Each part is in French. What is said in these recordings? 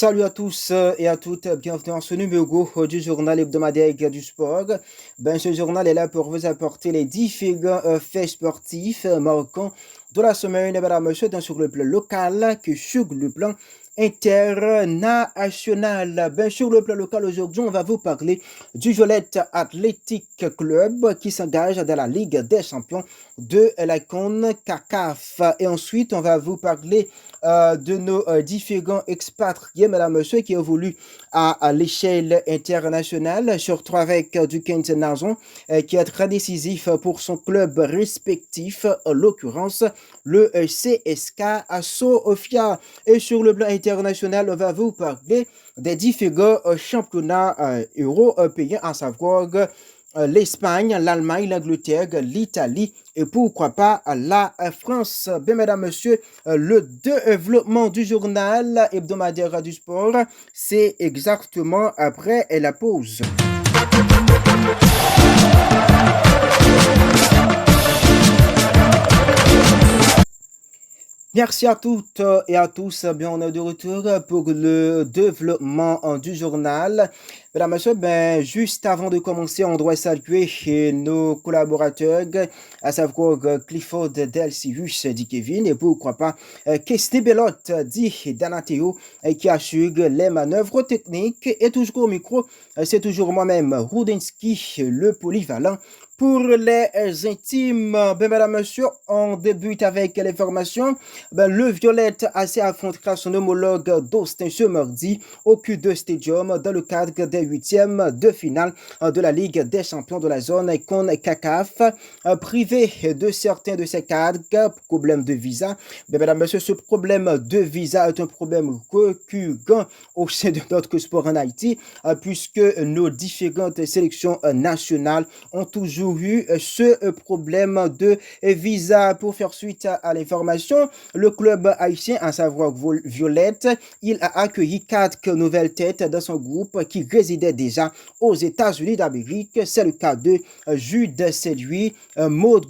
Salut à tous et à toutes, bienvenue dans ce numéro du journal hebdomadaire du sport. Ce journal est là pour vous apporter les différents faits sportifs marquants de la semaine, mesdames et messieurs, tant sur le plan local que sur le plan international. Sur le plan local, aujourd'hui, on va vous parler du Violette Athletic Club qui s'engage dans la Ligue des champions de la CONCACAF. Et ensuite, on va vous parler de nos différents expatriés, mesdames et messieurs, qui évoluent à l'échelle internationale, surtout avec du Kent Nazon, qui est très décisif pour son club respectif, en l'occurrence le CSK Sofia. Et sur le plan international, on va vous parler des différents championnats européens, à savoir l'Espagne, l'Allemagne, l'Angleterre, l'Italie et pourquoi pas la France. Mesdames, messieurs, le développement du journal hebdomadaire du sport, c'est exactement après la pause. Merci à toutes et à tous. On est de retour pour le développement du journal. Mesdames et messieurs, juste avant de commencer, on doit saluer nos collaborateurs, à savoir Clifford Delcius dit Kevin et pourquoi pas Kesté Belote dit Danateo qui assure les manœuvres techniques et toujours au micro, c'est toujours moi-même, Rudinsky, le polyvalent. Pour les intimes, mesdames et messieurs, on débute avec l'information. Le Violette AC affrontera son homologue d'Austin ce mardi au Q2 Stadium dans le cadre des huitièmes de finale de la Ligue des champions de la zone CONCACAF. Privé de certains de ses cadres, problème de visa. Mesdames et messieurs, ce problème de visa est un problème récurrent au sein de notre sport en Haïti, puisque nos différentes sélections nationales ont toujours eu ce problème de visa. Pour faire suite à l'information, le club haïtien, à savoir Violette, il a accueilli 4 nouvelles têtes dans son groupe qui résidaient déjà aux États-Unis d'Amérique. C'est le cas de Jude Séduit, Maud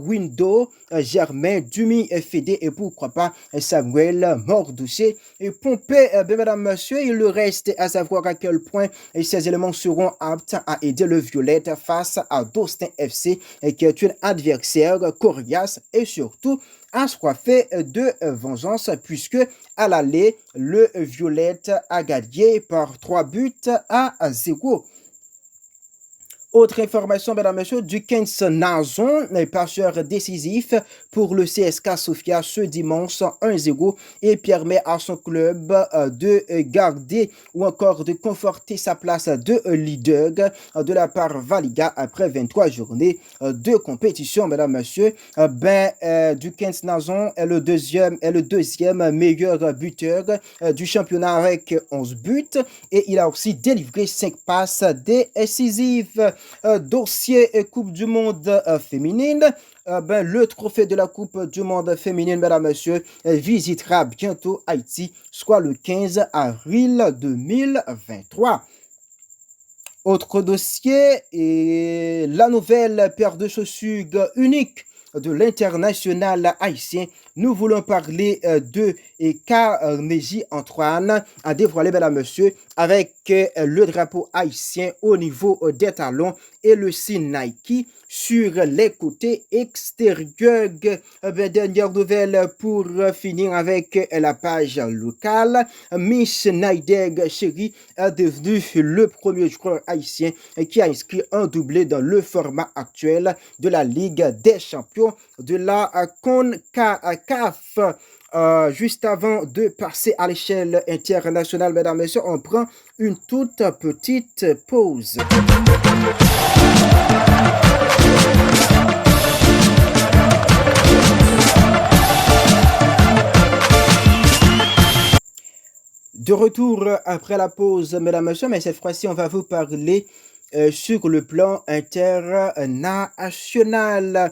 Window, Germain Dumi Fédé et pourquoi pas Samuel Mordouché et Pompé. Mesdames, messieurs, il le reste à savoir à quel point ces éléments seront aptes à aider le Violette face à d'Austin FC, qui est un adversaire coriace et surtout assoiffé de vengeance, puisque à l'aller, le Violette a gagné par 3-0. Autre information, mesdames et messieurs, du Kent Nazon, passeur décisif pour le CSK Sofia ce dimanche 1-0 et permet à son club de garder ou encore de conforter sa place de leader de la part Valiga après 23 journées de compétition, mesdames et messieurs. Du Kent Nazon est le deuxième meilleur buteur du championnat avec 11 buts et il a aussi délivré 5 passes décisives. Dossier Coupe du Monde féminine. Le trophée de la Coupe du Monde féminine, mesdames et messieurs, visitera bientôt Haïti, soit le 15 avril 2023. Autre dossier, et la nouvelle paire de chaussures unique de l'international haïtien. Nous voulons parler de Carnegie Antoine a dévoilé, mesdames et messieurs, avec le drapeau haïtien au niveau des talons et le signe Nike sur les côtés extérieurs. Dernière nouvelle pour finir avec la page locale. Miss Naideg Chéri est devenu le premier joueur haïtien qui a inscrit un doublé dans le format actuel de la Ligue des champions de la CONCACAF. Juste avant de passer à l'échelle internationale, mesdames et messieurs, on prend une toute petite pause. De retour après la pause, mesdames et messieurs, mais cette fois-ci, on va vous parler sur le plan international.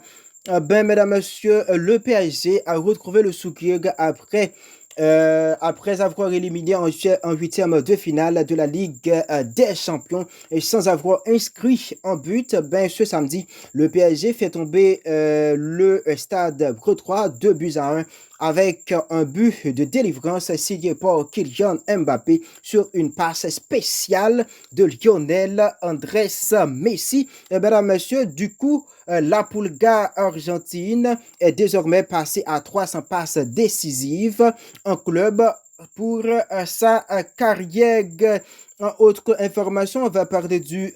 Mesdames, messieurs, le PSG a retrouvé le sourire après avoir éliminé en huitième de finale de la Ligue des champions et sans avoir inscrit en but. Ce samedi, le PSG fait tomber le Stade Brestois 2-1 avec un but de délivrance signé par Kylian Mbappé sur une passe spéciale de Lionel Andrés Messi. Et mesdames, messieurs, du coup, la Pulga argentine est désormais passée à 300 passes décisives en club pour sa carrière. Autre information, on va parler du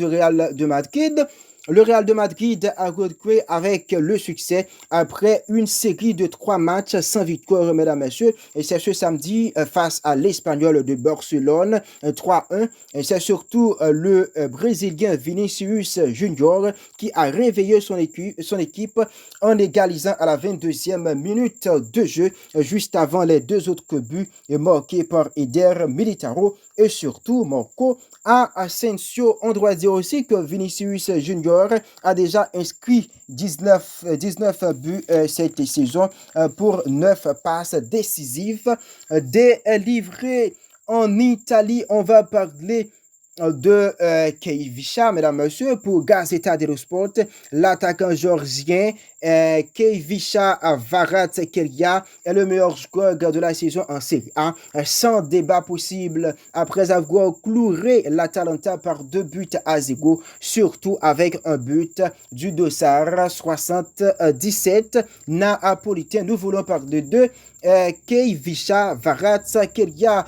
Real de Madrid. Le Real de Madrid a renoué avec le succès après une série de 3 matchs sans victoire, mesdames et messieurs. Et c'est ce samedi face à l'Espagnol de Barcelone, 3-1. Et c'est surtout le Brésilien Vinicius Junior qui a réveillé son équipe en égalisant à la 22e minute de jeu, juste avant les 2 autres buts marqués par Eder Militao et surtout Marco Asensio. On doit dire aussi que Vinicius Junior a déjà inscrit 19 buts cette saison pour 9 passes décisives délivrées. En Italie, on va parler de Khvicha, mesdames, messieurs, pour Gazzetta dello Sport, l'attaquant georgien Khvicha Kvaratskhelia est le meilleur joueur de la saison en Série A, sans débat possible, après avoir cloué l'Atalanta par 2-0, surtout avec un but du dossard 77 napolitain. Nous voulons parler de Khvicha Kvaratskhelia.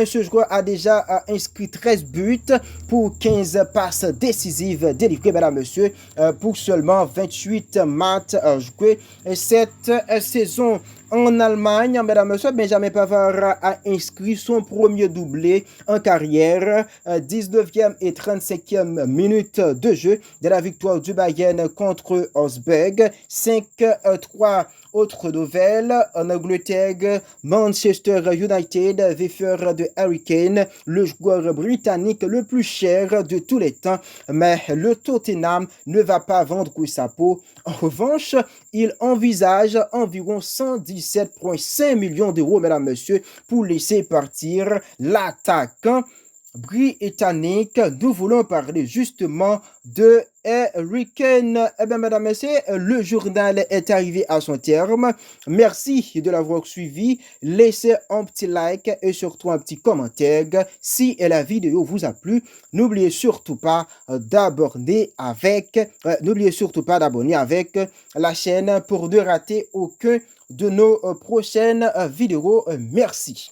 Ce joueur a déjà inscrit 13 buts pour 15 passes décisives délivrées, mesdames, messieurs, pour seulement 28 matchs joués cette saison. En Allemagne, mesdames, messieurs, Benjamin Pavard a inscrit son premier doublé en carrière, 19e et 35e minute de jeu de la victoire du Bayern contre Augsburg, 5-3. Autre nouvelle, en Angleterre, Manchester United veut faire de Harry Kane le joueur britannique le plus cher de tous les temps, mais le Tottenham ne va pas vendre sa peau. En revanche, il envisage environ 117,5 millions d'euros, mesdames, messieurs, pour laisser partir l'attaquant britannique. Nous voulons parler justement de Harry Kane. Eh bien, mesdames, messieurs, le journal est arrivé à son terme. Merci de l'avoir suivi. Laissez un petit like et surtout un petit commentaire si la vidéo vous a plu. N'oubliez surtout pas d'abonner avec la chaîne pour ne rater aucun de nos prochaines vidéos. Merci.